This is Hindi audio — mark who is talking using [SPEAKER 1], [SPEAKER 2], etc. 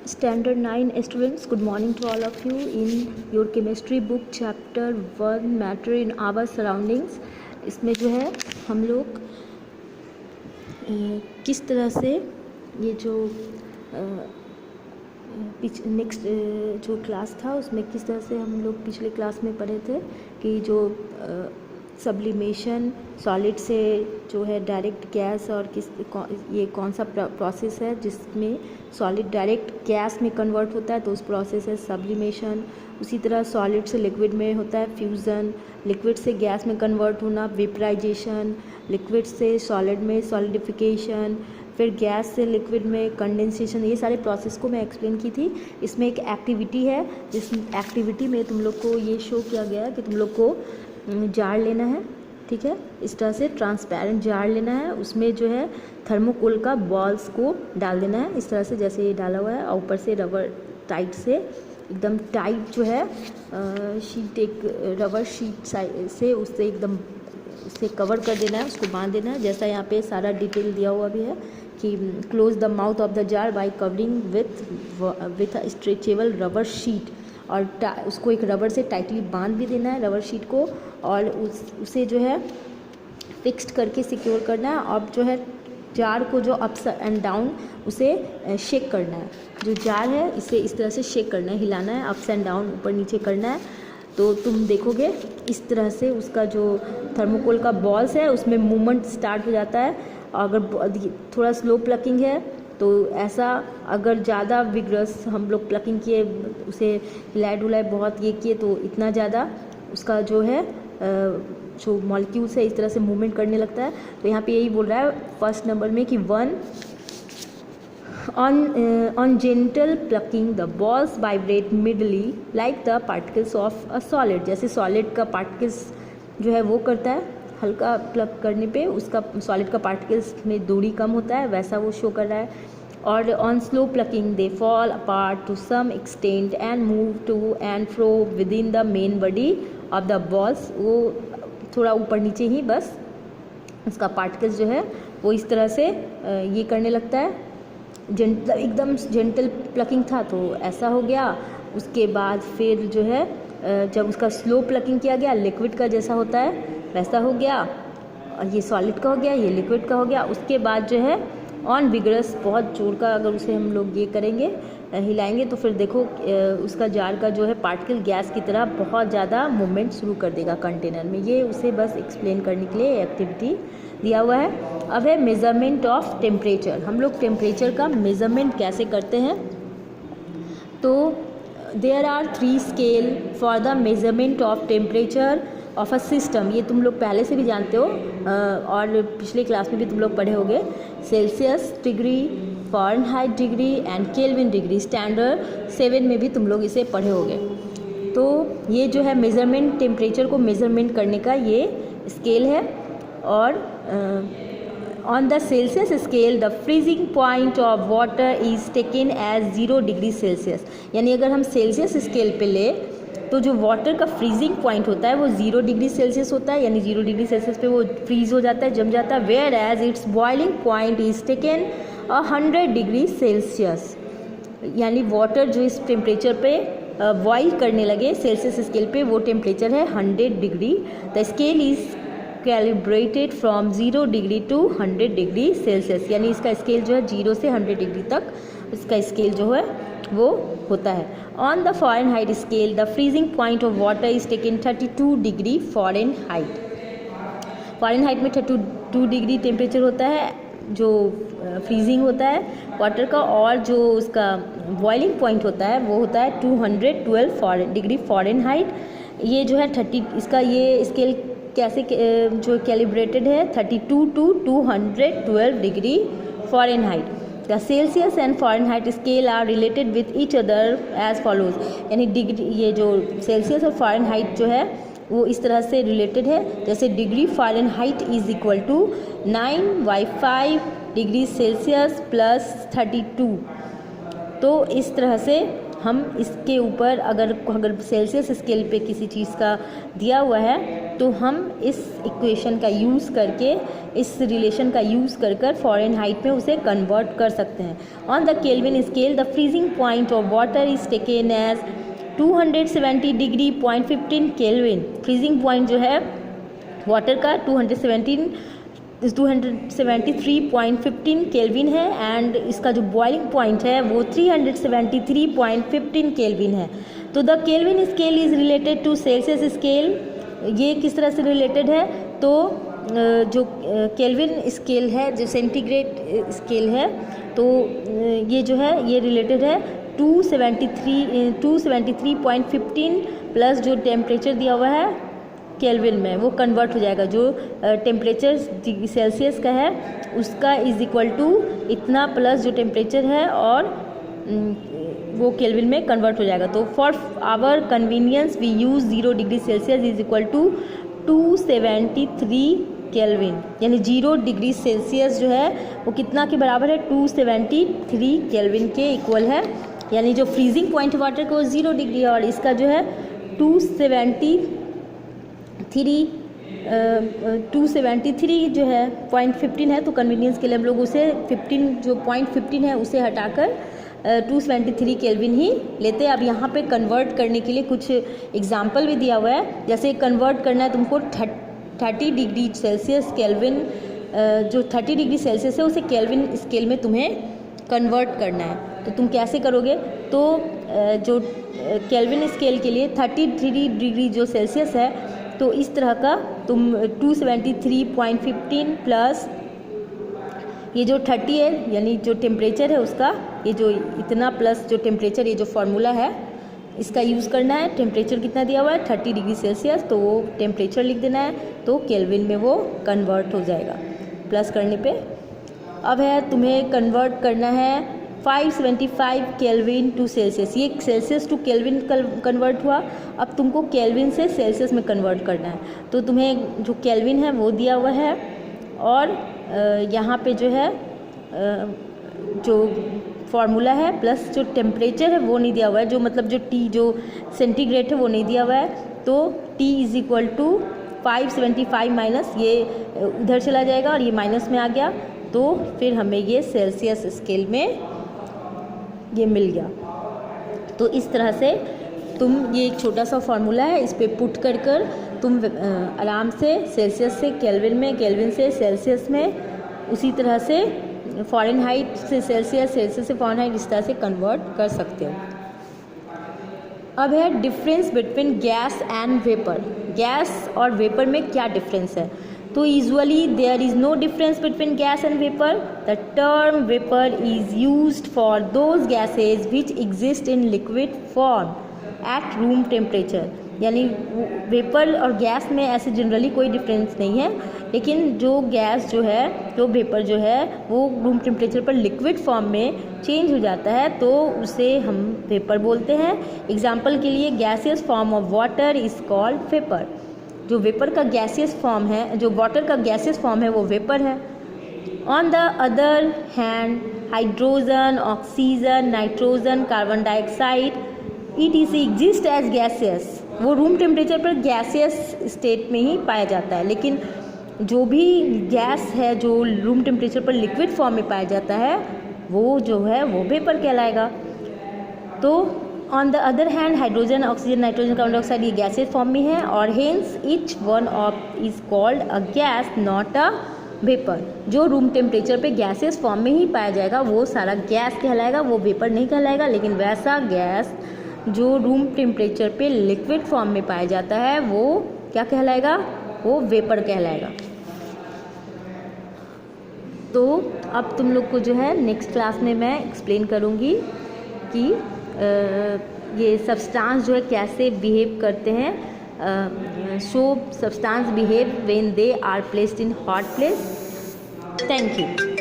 [SPEAKER 1] Standard 9 students, good morning to all of you. In your chemistry book chapter 1 matter in our surroundings, इसमें जो है हम लोग किस तरह से ये जो नेक्स्ट जो क्लास था उसमें किस तरह से हम लोग पिछले क्लास में पढ़े थे कि जो सब्लिमेशन सॉलिड से जो है डायरेक्ट गैस और ये कौन सा प्रोसेस है जिसमें सॉलिड डायरेक्ट गैस में कन्वर्ट होता है, तो उस प्रोसेस है सब्लिमेशन। उसी तरह सॉलिड से लिक्विड में होता है फ्यूज़न, लिक्विड से गैस में कन्वर्ट होना वेपराइजेशन, लिक्विड से सॉलिड में सॉलिडिफिकेशन, फिर गैस से लिक्विड में कंडेंसेशन। ये सारे प्रोसेस को मैं एक्सप्लेन की थी। इसमें एक एक्टिविटी है, जिस एक्टिविटी में तुम लोग को ये शो किया गया है कि तुम लोग को जार लेना है, ठीक है। इस तरह से ट्रांसपेरेंट जार लेना है, उसमें जो है थर्मोकोल का बॉल्स को डाल देना है इस तरह से जैसे ये डाला हुआ है, और ऊपर से रबर टाइट से एकदम टाइट जो है शीट, एक रबर शीट से उससे एकदम उसे कवर कर देना है, उसको बांध देना है। जैसा यहाँ पे सारा डिटेल दिया हुआ भी है कि close the mouth of the jar bye covering with a stretchable rubber sheet, और उसको एक रबर से टाइटली बांध भी देना है रबर शीट को, और उसे जो है फिक्स्ड करके सिक्योर करना है। और जो है जार को जो अप्स एंड डाउन उसे शेक करना है, जो जार है इसे इस तरह से शेक करना है, हिलाना है, अप्स एंड डाउन ऊपर नीचे करना है। तो तुम देखोगे इस तरह से उसका जो थर्मोकोल का बॉल्स है उसमें मूवमेंट स्टार्ट हो जाता है। अगर थोड़ा स्लो प्लकिंग है तो ऐसा, अगर ज़्यादा विग्रस हम लोग प्लकिंग किए, उसे हिलाए डुलाए बहुत ये किए, तो इतना ज़्यादा उसका जो है जो मॉलिक्यूल्स है इस तरह से मूवमेंट करने लगता है। तो यहाँ पे यही बोल रहा है फर्स्ट नंबर में कि on gentle plucking the balls vibrate midly like the particles of a solid। जैसे सॉलिड का पार्टिकल्स जो है वो करता है, हल्का प्लग करने पे उसका सॉलिड का पार्टिकल्स में दूरी कम होता है, वैसा वो शो कर रहा है। और on slow plucking they fall apart to some extent and move to and fro within the main body of the balls. वो थोड़ा ऊपर नीचे ही बस उसका पार्टिकल्स जो है वो इस तरह से ये करने लगता है। एकदम जेंटल प्लकिंग था तो ऐसा हो गया। उसके बाद फिर जो है जब उसका स्लो प्लकिंग किया गया, लिक्विड का जैसा होता है वैसा हो गया, और ये सॉलिड का हो गया, ये लिक्विड का हो गया। उसके बाद जो है ऑन विगरस, बहुत जोर का अगर उसे हम लोग ये करेंगे हिलाएंगे तो फिर देखो उसका जार का जो है पार्टिकल गैस की तरह बहुत ज़्यादा मूवमेंट शुरू कर देगा कंटेनर में। ये उसे बस एक्सप्लेन करने के लिए एक्टिविटी दिया हुआ है। अब है मेज़रमेंट ऑफ टेम्परेचर। हम लोग टेम्परेचर का मेज़रमेंट कैसे करते हैं, तो there are 3 scale for the measurement of temperature of a system. ये तुम लोग पहले से भी जानते हो और पिछले क्लास में भी तुम लोग पढ़े होंगे। Celsius degree, Fahrenheit degree and kelvin degree. Standard 7 में भी तुम लोग इसे पढ़े होंगे। तो ये जो है मेज़रमेंट, टेम्परेचर को मेज़रमेंट करने का ये स्केल है। और on the Celsius scale the freezing point of water is taken as 0 degree Celsius. यानी अगर हम सेल्सियस स्केल पे ले तो जो वाटर का फ्रीजिंग पॉइंट होता है वो 0 डिग्री सेल्सियस होता है, यानी 0 डिग्री सेल्सियस पे वो फ्रीज हो जाता है, जम जाता है। Whereas its boiling point is taken 100 degree Celsius. यानी वाटर जो इस टेम्परेचर पे बॉइल करने लगे सेल्सियस स्केल पे, वो टेम्परेचर है 100 degree. The scale is calibrated from 0 degree to 100 degree Celsius. यानी इसका स्केल जो है 0 से 100 डिग्री तक इसका स्केल जो है वो होता है। On the Fahrenheit scale the freezing point of water is taken 32 degree Fahrenheit. Fahrenheit में 32 डिग्री टेम्परेचर होता है जो फ्रीजिंग होता है वाटर का, और जो उसका बॉइलिंग पॉइंट होता है वो होता है 212 डिग्री फ़ारेनहाइट। ये जो है 30, इसका ये स्केल कैसे जो कैलिब्रेटेड है 32 to 212 degree Fahrenheit. The Celsius and Fahrenheit scale are related with each other as follows. यानी डिग्री, ये जो सेल्सियस और फ़ारेनहाइट जो है वो इस तरह से रिलेटेड है, जैसे degree Fahrenheit is equal to 9/5 degree Celsius plus 32। तो इस तरह से हम इसके ऊपर अगर सेल्सियस स्केल पे किसी चीज़ का दिया हुआ है तो हम इस इक्वेशन का यूज़ करके, इस रिलेशन का यूज़ कर फ़ारेनहाइट में उसे कन्वर्ट कर सकते हैं। On the Kelvin scale the freezing point of water is taken as 270 degree 0.15 kelvin. Freezing point जो है वाटर का 273.15 केल्विन है एंड इसका जो बॉइलिंग पॉइंट है वो 373.15 केल्विन है। तो the Kelvin scale is related to Celsius scale. ये किस तरह से रिलेटेड है? तो जो केल्विन स्केल है, जो सेंटीग्रेड स्केल है, तो ये जो है ये रिलेटेड है 273.15 प्लस जो टेम्परेचर दिया हुआ है केल्विन में, वो कन्वर्ट हो जाएगा। जो टेम्परेचर सेल्सियस का है उसका इज इक्वल टू इतना प्लस जो टेम्परेचर है और वो केल्विन में कन्वर्ट हो जाएगा। तो for our convenience we use 0 degree Celsius is equal to 273 kelvin, यानी 0 डिग्री सेल्सियस जो है वो कितना के बराबर है? 273 केल्विन के इक्वल है। यानी जो फ्रीजिंग पॉइंट वाटर को 0 डिग्री है और इसका जो है 273 जो है 0.15 है। तो कन्वीनियंस के लिए हम लोग उसे 15 जो 0.15 है उसे हटाकर 273 केल्विन ही लेते हैं। अब यहाँ पे कन्वर्ट करने के लिए कुछ एग्जाम्पल भी दिया हुआ है। जैसे कन्वर्ट करना है तुमको 30 डिग्री सेल्सियस केल्विन, जो 30 डिग्री सेल्सियस है उसे केल्विन स्केल में तुम्हें कन्वर्ट करना है। तो तुम कैसे करोगे? तो जो केल्विन स्केल के लिए 33 डिग्री जो सेल्सियस है, तो इस तरह का तुम 273.15 प्लस ये जो 30 है यानी जो टेम्परेचर है उसका, ये जो इतना प्लस जो टेम्परेचर, ये जो फार्मूला है इसका यूज़ करना है। टेम्परेचर कितना दिया हुआ है? 30 डिग्री सेल्सियस, तो वो टेम्परेचर लिख देना है तो केल्विन में वो कन्वर्ट हो जाएगा प्लस करने पे। अब है तुम्हें कन्वर्ट करना है 575 केल्विन टू सेल्सियस। ये सेल्सियस टू केल्विन कन्वर्ट हुआ। अब तुमको केल्विन से सेल्सियस में कन्वर्ट करना है। तो तुम्हें जो केल्विन है वो दिया हुआ है और यहाँ पे जो है जो फार्मूला है प्लस जो टेम्परेचर है वो नहीं दिया हुआ है, जो मतलब जो टी जो सेंटीग्रेड है वो नहीं दिया हुआ है। तो T is equal to 575 minus, ये उधर चला जाएगा और ये माइनस में आ गया, तो फिर हमें ये सेल्सियस स्केल में ये मिल गया। तो इस तरह से तुम, ये एक छोटा सा फार्मूला है, इस पे पुट कर तुम आराम से सेल्सियस से केल्विन में, केल्विन से सेल्सियस में, उसी तरह से फ़ारेनहाइट से सेल्सियस, सेल्सियस से फ़ारेनहाइट, इस तरह से कन्वर्ट कर सकते हो। अब है difference between gas and vapour. Gas और वेपर में क्या डिफरेंस है? तो usually there is no difference between gas and vapour. The term vapour is used for those gases which exist in liquid form at room temperature. यानी वेपर और गैस में ऐसे जनरली कोई डिफरेंस नहीं है, लेकिन जो गैस जो है, जो वेपर जो है, वो रूम टेम्परेचर पर लिक्विड फॉर्म में चेंज हो जाता है तो उसे हम वेपर बोलते हैं। एग्जाम्पल के लिए gaseous form of water is called vapour. जो वेपर का गैसियस फॉर्म है, जो वाटर का गैसियस फॉर्म है वो वेपर है। On the other hand hydrogen, oxygen, nitrogen, carbon dioxide ETC exist as gaseous. वो रूम टेम्परेचर पर गैसियस स्टेट में ही पाया जाता है, लेकिन जो भी गैस है जो रूम टेम्परेचर पर लिक्विड फॉर्म में पाया जाता है वो जो है वो वेपर कहलाएगा। तो on the other hand hydrogen, oxygen, nitrogen, carbon dioxide ये गैसियस फॉर्म में है और hence each one of is called a gas not a vapour. जो रूम टेम्परेचर पे गैसियस फॉर्म में ही पाया जाएगा वो सारा गैस कहलाएगा, वो वेपर नहीं कहलाएगा। लेकिन वैसा गैस जो रूम टेम्परेचर पे लिक्विड फॉर्म में पाया जाता है वो क्या कहलाएगा? वो वेपर कहलाएगा। तो अब तुम लोग को जो है नेक्स्ट क्लास में मैं एक्सप्लेन करूँगी कि ये सब्सटेंस जो है कैसे बिहेव करते हैं। So substance behave when they are placed in hot place. Thank you.